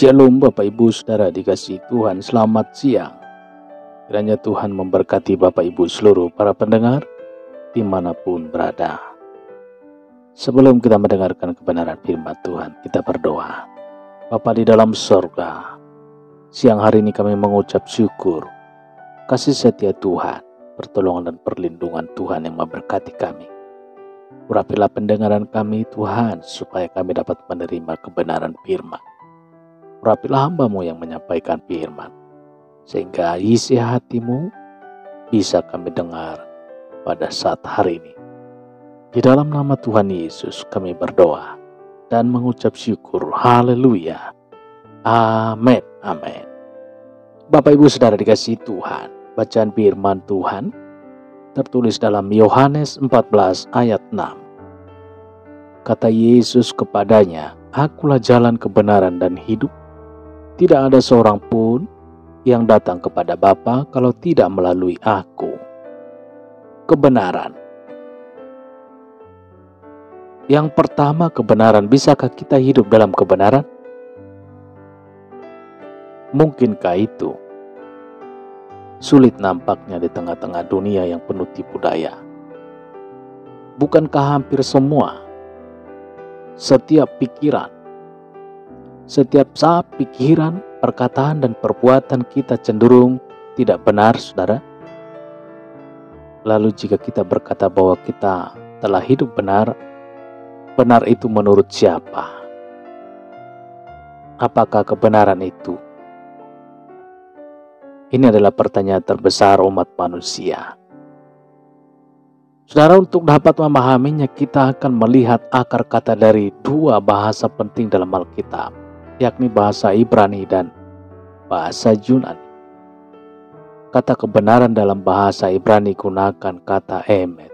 Shalom Bapak Ibu Saudara dikasihi Tuhan, selamat siang. Kiranya Tuhan memberkati Bapak Ibu seluruh para pendengar dimanapun berada. Sebelum kita mendengarkan kebenaran firman Tuhan, kita berdoa. Bapa di dalam sorga, siang hari ini kami mengucap syukur kasih setia Tuhan, pertolongan dan perlindungan Tuhan yang memberkati kami. Urapilah pendengaran kami Tuhan, supaya kami dapat menerima kebenaran firman. Urapilah hamba-Mu yang menyampaikan firman, sehingga isi hati-Mu bisa kami dengar pada saat hari ini. Di dalam nama Tuhan Yesus kami berdoa dan mengucap syukur. Haleluya. Amin. Amin. Bapak Ibu Saudara dikasihi Tuhan, bacaan firman Tuhan tertulis dalam Yohanes 14 ayat 6. Kata Yesus kepadanya, "Akulah jalan kebenaran dan hidup. Tidak ada seorang pun yang datang kepada Bapa kalau tidak melalui aku." Kebenaran. Yang pertama, kebenaran. Bisakah kita hidup dalam kebenaran? Mungkinkah itu? Sulit nampaknya di tengah-tengah dunia yang penuh tipu daya. Bukankah hampir semua, setiap pikiran, setiap saat pikiran, perkataan dan perbuatan kita cenderung tidak benar, saudara? Lalu jika kita berkata bahwa kita telah hidup benar, benar itu menurut siapa? Apakah kebenaran itu? Ini adalah pertanyaan terbesar umat manusia. Saudara, untuk dapat memahaminya, kita akan melihat akar kata dari dua bahasa penting dalam Alkitab, yakni bahasa Ibrani dan bahasa Yunani. Kata kebenaran dalam bahasa Ibrani gunakan kata emet.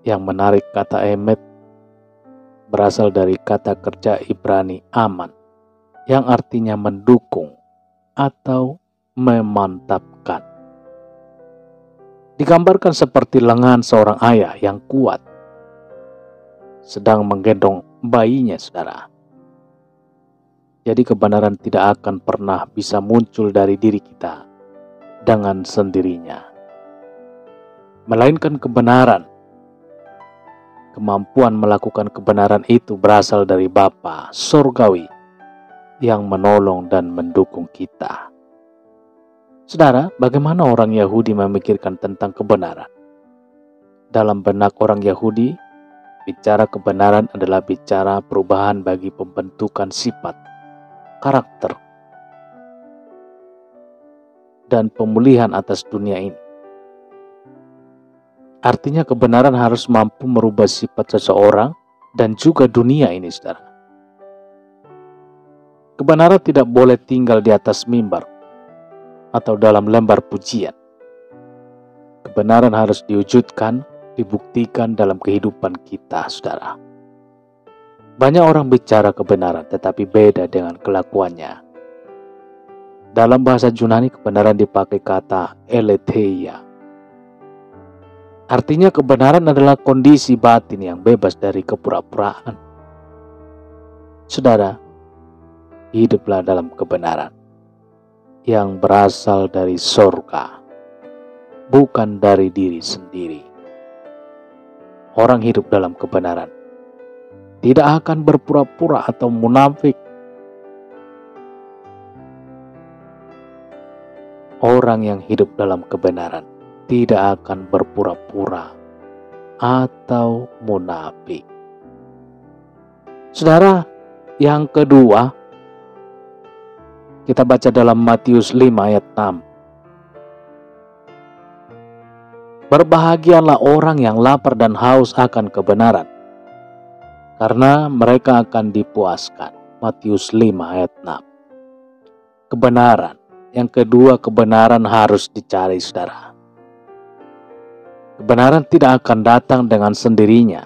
Yang menarik, kata emet berasal dari kata kerja Ibrani aman, yang artinya mendukung atau memantapkan. Digambarkan seperti lengan seorang ayah yang kuat sedang menggendong bayinya, saudara. Jadi kebenaran tidak akan pernah bisa muncul dari diri kita dengan sendirinya, melainkan kebenaran, kemampuan melakukan kebenaran itu berasal dari Bapa Surgawi yang menolong dan mendukung kita. Saudara, bagaimana orang Yahudi memikirkan tentang kebenaran? Dalam benak orang Yahudi, bicara kebenaran adalah bicara perubahan bagi pembentukan sifat, karakter, dan pemulihan atas dunia ini. Artinya kebenaran harus mampu merubah sifat seseorang dan juga dunia ini, saudara. Kebenaran tidak boleh tinggal di atas mimbar atau dalam lembar pujian. Kebenaran harus diwujudkan, dibuktikan dalam kehidupan kita, saudara. Banyak orang bicara kebenaran tetapi beda dengan kelakuannya. Dalam bahasa Yunani, kebenaran dipakai kata eletheia. Artinya kebenaran adalah kondisi batin yang bebas dari kepura-puraan. Saudara, hiduplah dalam kebenaran yang berasal dari surga, bukan dari diri sendiri. Orang hidup dalam kebenaran tidak akan berpura-pura atau munafik. Orang yang hidup dalam kebenaran tidak akan berpura-pura atau munafik. Saudara, yang kedua, kita baca dalam Matius 5 ayat 6. "Berbahagialah orang yang lapar dan haus akan kebenaran, karena mereka akan dipuaskan." Matius 5 ayat 6. Kebenaran. Yang kedua, kebenaran harus dicari, saudara. Kebenaran tidak akan datang dengan sendirinya.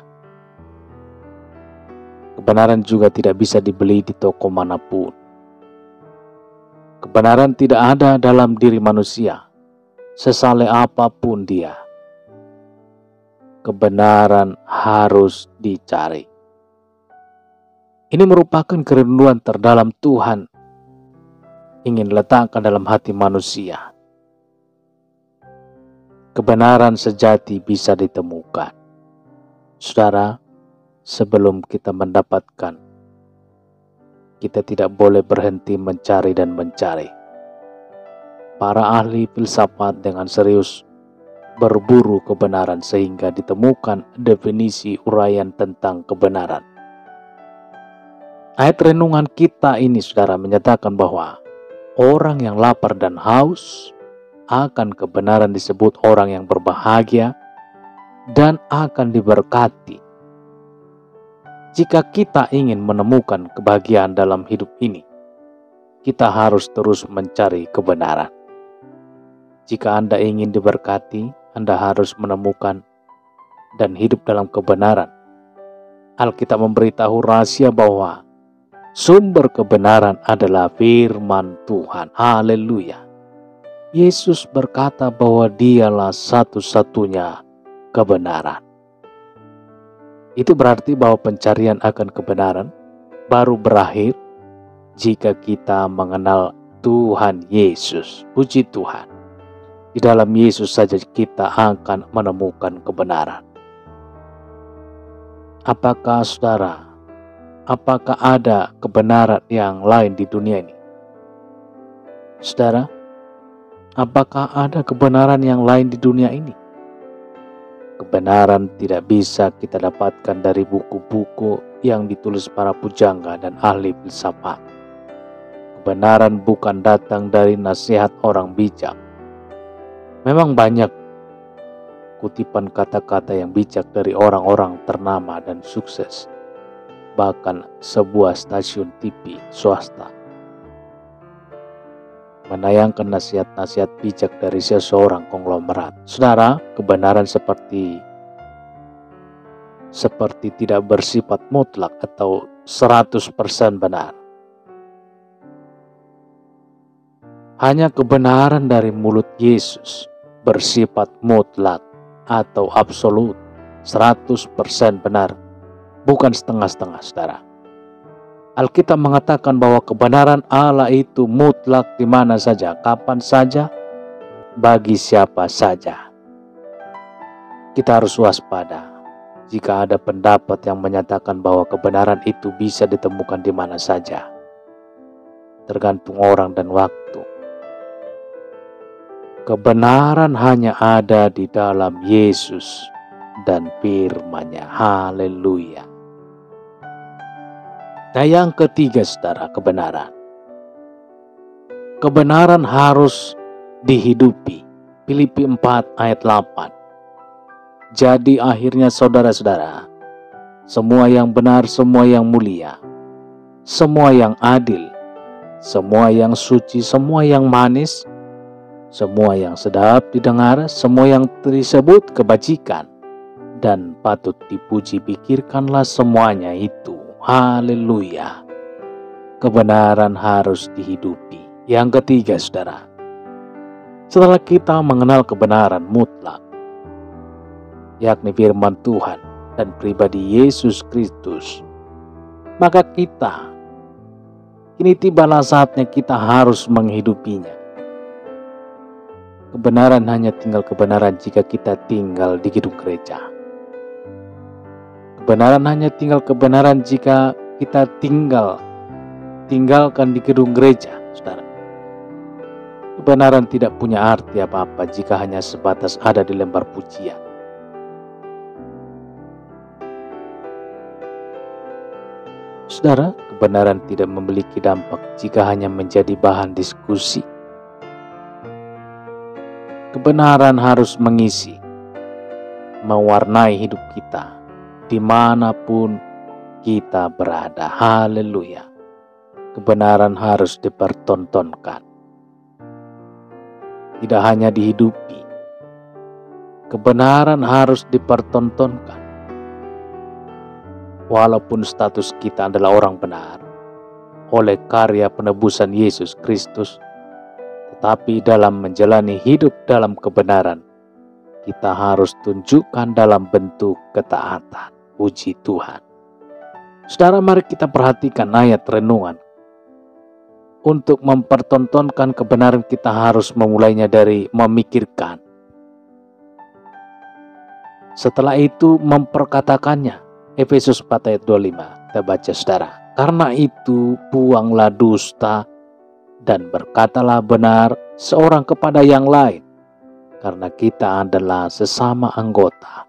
Kebenaran juga tidak bisa dibeli di toko manapun. Kebenaran tidak ada dalam diri manusia, sesaleh apapun dia. Kebenaran harus dicari. Ini merupakan kerinduan terdalam Tuhan ingin letakkan dalam hati manusia. Kebenaran sejati bisa ditemukan. Saudara, sebelum kita mendapatkan, kita tidak boleh berhenti mencari dan mencari. Para ahli filsafat dengan serius berburu kebenaran sehingga ditemukan definisi uraian tentang kebenaran. Ayat renungan kita ini, saudara, menyatakan bahwa orang yang lapar dan haus akan kebenaran disebut orang yang berbahagia dan akan diberkati. Jika kita ingin menemukan kebahagiaan dalam hidup ini, kita harus terus mencari kebenaran. Jika Anda ingin diberkati, Anda harus menemukan dan hidup dalam kebenaran. Alkitab memberitahu rahasia bahwa sumber kebenaran adalah firman Tuhan. Haleluya. Yesus berkata bahwa dialah satu-satunya kebenaran. Itu berarti bahwa pencarian akan kebenaran baru berakhir jika kita mengenal Tuhan Yesus. Puji Tuhan. Di dalam Yesus saja kita akan menemukan kebenaran. Apakah saudara, apakah ada kebenaran yang lain di dunia ini? Saudara, apakah ada kebenaran yang lain di dunia ini? Kebenaran tidak bisa kita dapatkan dari buku-buku yang ditulis para pujangga dan ahli filsafat. Kebenaran bukan datang dari nasihat orang bijak. Memang banyak kutipan kata-kata yang bijak dari orang-orang ternama dan sukses, bahkan sebuah stasiun TV swasta menayangkan nasihat-nasihat bijak dari seseorang konglomerat. Saudara, kebenaran seperti tidak bersifat mutlak atau 100% benar. Hanya kebenaran dari mulut Yesus bersifat mutlak atau absolut, 100% benar, bukan setengah-setengah, saudara. Alkitab mengatakan bahwa kebenaran Allah itu mutlak di mana saja, kapan saja, bagi siapa saja. Kita harus waspada jika ada pendapat yang menyatakan bahwa kebenaran itu bisa ditemukan di mana saja. Tergantung orang dan waktu. Kebenaran hanya ada di dalam Yesus dan firman-Nya. Haleluya. Nah, yang ketiga, saudara, kebenaran. Kebenaran harus dihidupi. Filipi 4 ayat 8. Jadi akhirnya saudara-saudara, semua yang benar, semua yang mulia, semua yang adil, semua yang suci, semua yang manis, semua yang sedap didengar, semua yang disebut kebajikan dan patut dipuji, pikirkanlah semuanya itu. Haleluya. Kebenaran harus dihidupi. Yang ketiga, saudara, setelah kita mengenal kebenaran mutlak, yakni firman Tuhan dan pribadi Yesus Kristus, maka kini tibalah saatnya kita harus menghidupinya. Kebenaran hanya tinggal kebenaran jika kita tinggal di gedung gereja. Kebenaran hanya tinggal kebenaran jika kita tinggalkan di gedung gereja, saudara. Kebenaran tidak punya arti apa-apa jika hanya sebatas ada di lembar pujian. Saudara, kebenaran tidak memiliki dampak jika hanya menjadi bahan diskusi. Kebenaran harus mengisi, mewarnai hidup kita dimanapun kita berada. Haleluya. Kebenaran harus dipertontonkan, tidak hanya dihidupi. Kebenaran harus dipertontonkan. Walaupun status kita adalah orang benar oleh karya penebusan Yesus Kristus, tetapi dalam menjalani hidup dalam kebenaran, kita harus tunjukkan dalam bentuk ketaatan. Puji Tuhan. Saudara, mari kita perhatikan ayat renungan untuk mempertontonkan kebenaran kita harus memulainya dari memikirkan. Setelah itu memperkatakannya. Efesus 4 ayat 25. Kita baca saudara. Karena itu buanglah dusta dan berkatalah benar seorang kepada yang lain. Karena kita adalah sesama anggota.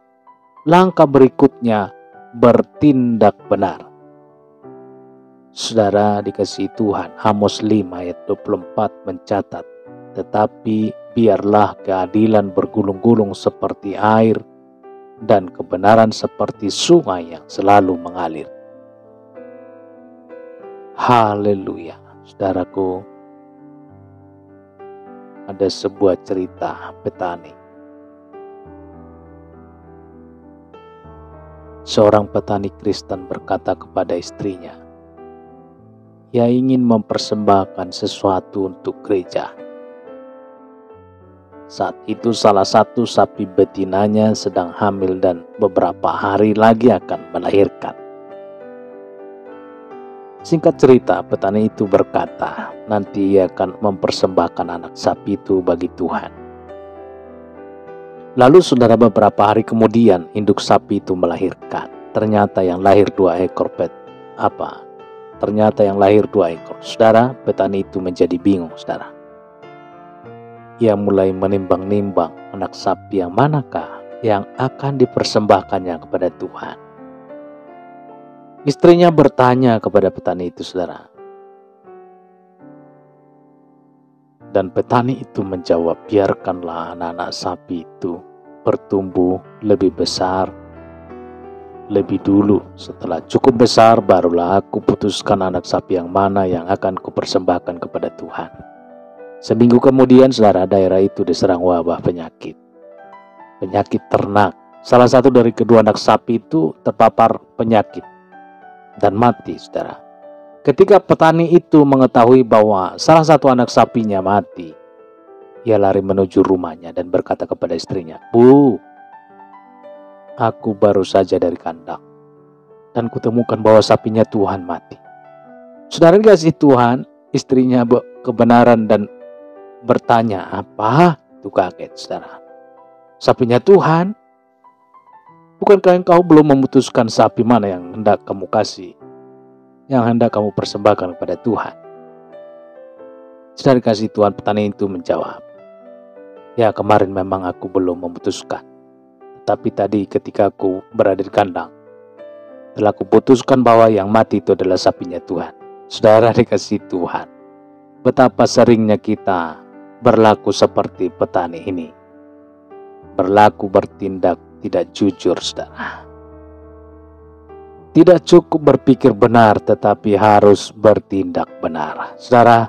Langkah berikutnya bertindak benar. Saudara dikasihi Tuhan, Amos 5 ayat 24 mencatat, tetapi biarlah keadilan bergulung-gulung seperti air dan kebenaran seperti sungai yang selalu mengalir. Haleluya. Saudaraku, ada sebuah cerita petani. Seorang petani Kristen berkata kepada istrinya, ia ingin mempersembahkan sesuatu untuk gereja. Saat itu salah satu sapi betinanya sedang hamil dan beberapa hari lagi akan melahirkan. Singkat cerita, petani itu berkata, nanti ia akan mempersembahkan anak sapi itu bagi Tuhan. Lalu saudara, beberapa hari kemudian induk sapi itu melahirkan. Ternyata yang lahir 2 ekor Ternyata yang lahir 2 ekor. Saudara, petani itu menjadi bingung, saudara. Ia mulai menimbang-nimbang anak sapi yang manakah yang akan dipersembahkannya kepada Tuhan. Istrinya bertanya kepada petani itu, saudara. Dan petani itu menjawab, biarkanlah anak-anak sapi itu bertumbuh lebih besar lebih dulu. Setelah cukup besar, barulah aku putuskan anak sapi yang mana yang akan kupersembahkan kepada Tuhan. Seminggu kemudian, saudara, daerah itu diserang wabah penyakit ternak. Salah satu dari kedua anak sapi itu terpapar penyakit dan mati, saudara. Ketika petani itu mengetahui bahwa salah satu anak sapinya mati, ia lari menuju rumahnya dan berkata kepada istrinya, Bu, aku baru saja dari kandang dan kutemukan bahwa sapinya Tuhan mati. Saudara dikasihi Tuhan, istrinya kebenaran dan bertanya, apa? Itu kaget, saudara. Sapinya Tuhan? Bukankah engkau belum memutuskan sapi mana yang hendak kamu kasih, yang hendak kamu persembahkan kepada Tuhan? Saudara dikasihi Tuhan, petani itu menjawab, ya kemarin memang aku belum memutuskan. Tapi tadi ketika aku berada di kandang, telah kuputuskan bahwa yang mati itu adalah sapinya Tuhan. Saudara dikasihi Tuhan, betapa seringnya kita berlaku seperti petani ini. Bertindak tidak jujur, saudara. Tidak cukup berpikir benar, tetapi harus bertindak benar. Saudara,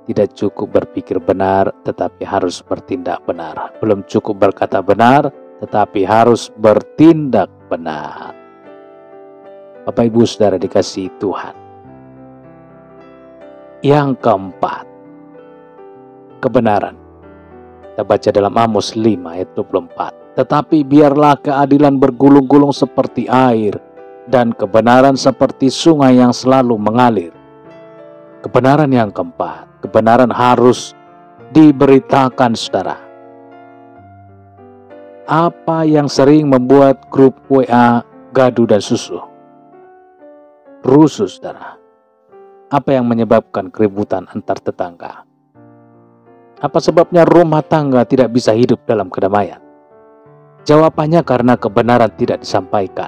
tidak cukup berpikir benar, tetapi harus bertindak benar. Belum cukup berkata benar, tetapi harus bertindak benar. Bapak Ibu Saudara dikasihi Tuhan. Yang keempat, kebenaran. Kita baca dalam Amos 5 ayat 24. Tetapi biarlah keadilan bergulung-gulung seperti air dan kebenaran seperti sungai yang selalu mengalir. Kebenaran yang keempat, kebenaran harus diberitakan, saudara. Apa yang sering membuat grup WA gaduh dan rusuh, saudara? Apa yang menyebabkan keributan antar tetangga? Apa sebabnya rumah tangga tidak bisa hidup dalam kedamaian? Jawabannya karena kebenaran tidak disampaikan.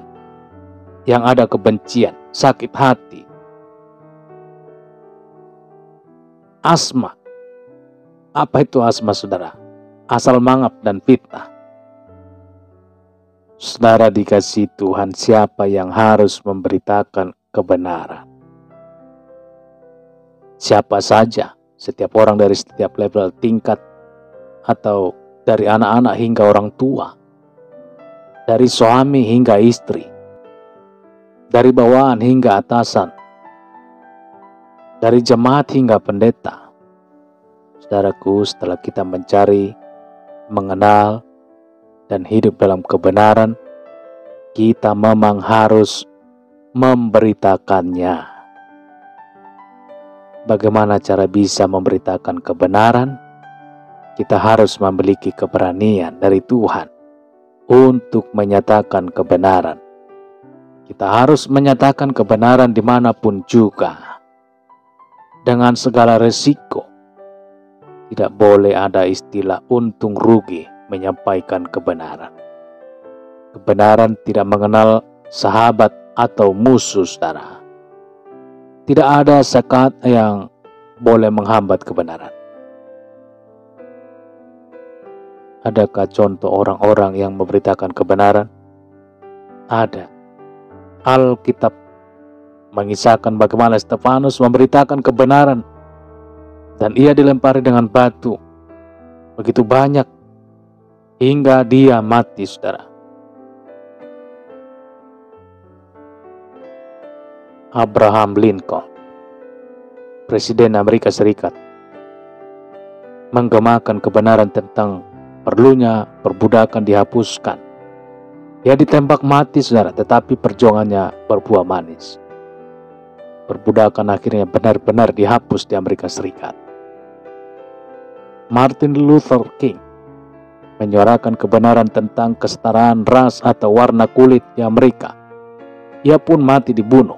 Yang ada kebencian, sakit hati, asma. Apa itu asma, saudara? Asal mangap dan fitnah. Saudara dikasihi Tuhan, siapa yang harus memberitakan kebenaran? Siapa saja, setiap orang dari setiap level tingkat, atau dari anak-anak hingga orang tua, dari suami hingga istri, dari bawahan hingga atasan, dari jemaat hingga pendeta. Saudaraku, setelah kita mencari, mengenal, dan hidup dalam kebenaran, kita memang harus memberitakannya. bagaimana cara bisa memberitakan kebenaran? Kita harus memiliki keberanian dari Tuhan untuk menyatakan kebenaran. Kita harus menyatakan kebenaran dimanapun juga, dengan segala resiko. Tidak boleh ada istilah untung rugi menyampaikan kebenaran. Kebenaran tidak mengenal sahabat atau musuh, saudara. Tidak ada sekat yang boleh menghambat kebenaran. Adakah contoh orang-orang yang memberitakan kebenaran? Ada. Alkitab mengisahkan bagaimana Stefanus memberitakan kebenaran dan ia dilempari dengan batu begitu banyak hingga dia mati, saudara. Abraham Lincoln, Presiden Amerika Serikat, menggemakan kebenaran tentang perlunya perbudakan dihapuskan. Ia ditembak mati, saudara, tetapi perjuangannya berbuah manis. Perbudakan akhirnya benar-benar dihapus di Amerika Serikat. Martin Luther King menyuarakan kebenaran tentang kesetaraan ras atau warna kulit di Amerika. Ia pun mati dibunuh.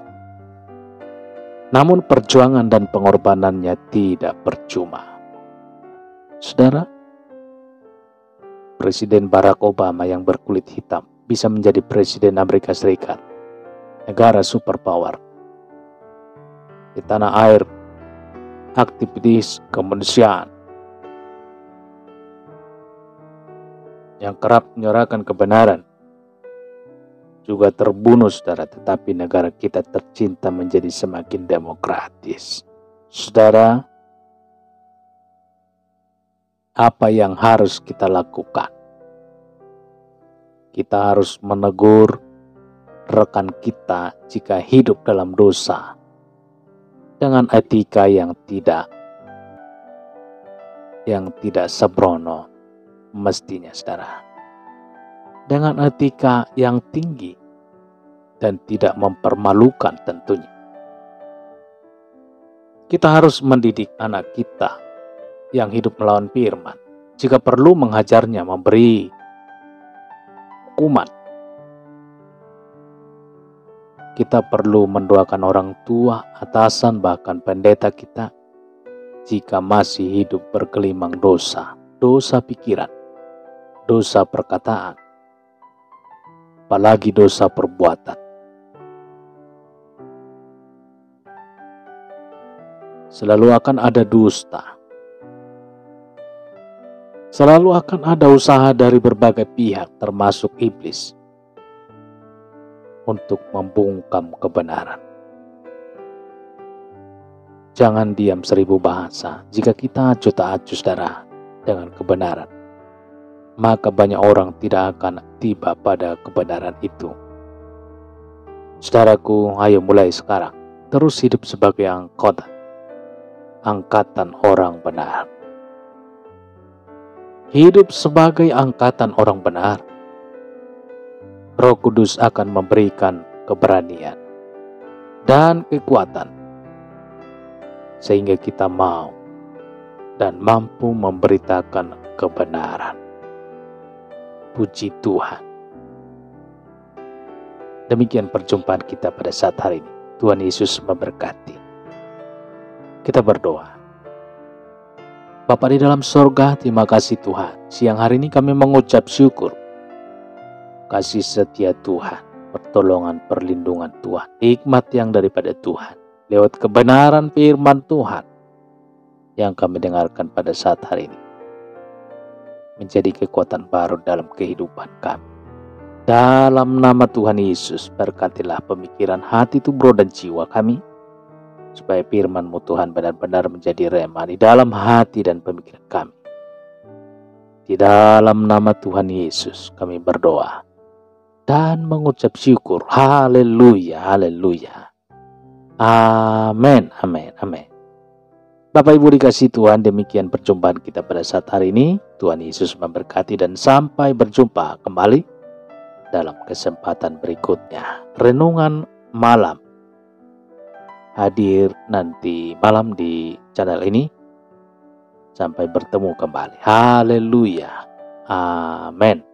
Namun perjuangan dan pengorbanannya tidak percuma. Saudara, Presiden Barack Obama yang berkulit hitam bisa menjadi Presiden Amerika Serikat, negara superpower. Di tanah air, aktivis kemanusiaan yang kerap menyuarakan kebenaran juga terbunuh, saudara, tetapi negara kita tercinta menjadi semakin demokratis. Saudara, apa yang harus kita lakukan? Kita harus menegur rekan kita jika hidup dalam dosa dengan etika yang tidak sembrono mestinya, saudara. Dengan etika yang tinggi dan tidak mempermalukan tentunya. Kita harus mendidik anak kita yang hidup melawan firman. Jika perlu mengajarnya, memberi hukuman. Kita perlu mendoakan orang tua, atasan, bahkan pendeta kita jika masih hidup bergelimang dosa. Dosa pikiran, dosa perkataan, apalagi dosa perbuatan. Selalu akan ada dusta. Selalu akan ada usaha dari berbagai pihak termasuk iblis untuk membungkam kebenaran. Jangan diam 1000 bahasa. Jika kita acuh tak acuh, saudara, dengan kebenaran, maka banyak orang tidak akan tiba pada kebenaran itu. Saudaraku, ayo mulai sekarang terus hidup sebagai angkatan orang benar. Hidup sebagai angkatan orang benar. Roh Kudus akan memberikan keberanian dan kekuatan sehingga kita mau dan mampu memberitakan kebenaran. Puji Tuhan. Demikian perjumpaan kita pada saat hari ini. Tuhan Yesus memberkati. Kita berdoa. Bapa di dalam sorga, terima kasih Tuhan. Siang hari ini kami mengucap syukur. Kasih setia Tuhan, pertolongan, perlindungan Tuhan, hikmat yang daripada Tuhan, lewat kebenaran firman Tuhan yang kami dengarkan pada saat hari ini, menjadi kekuatan baru dalam kehidupan kami. Dalam nama Tuhan Yesus, berkatilah pemikiran hati, tubuh, dan jiwa kami, supaya firman-Mu Tuhan benar-benar menjadi rema di dalam hati dan pemikiran kami. Di dalam nama Tuhan Yesus kami berdoa dan mengucap syukur. Haleluya, haleluya. Amin, amin, amin. Bapak Ibu dikasih Tuhan, demikian perjumpaan kita pada saat hari ini. Tuhan Yesus memberkati dan sampai berjumpa kembali dalam kesempatan berikutnya. Renungan malam hadir nanti malam di channel ini. Sampai bertemu kembali. Haleluya. Amin.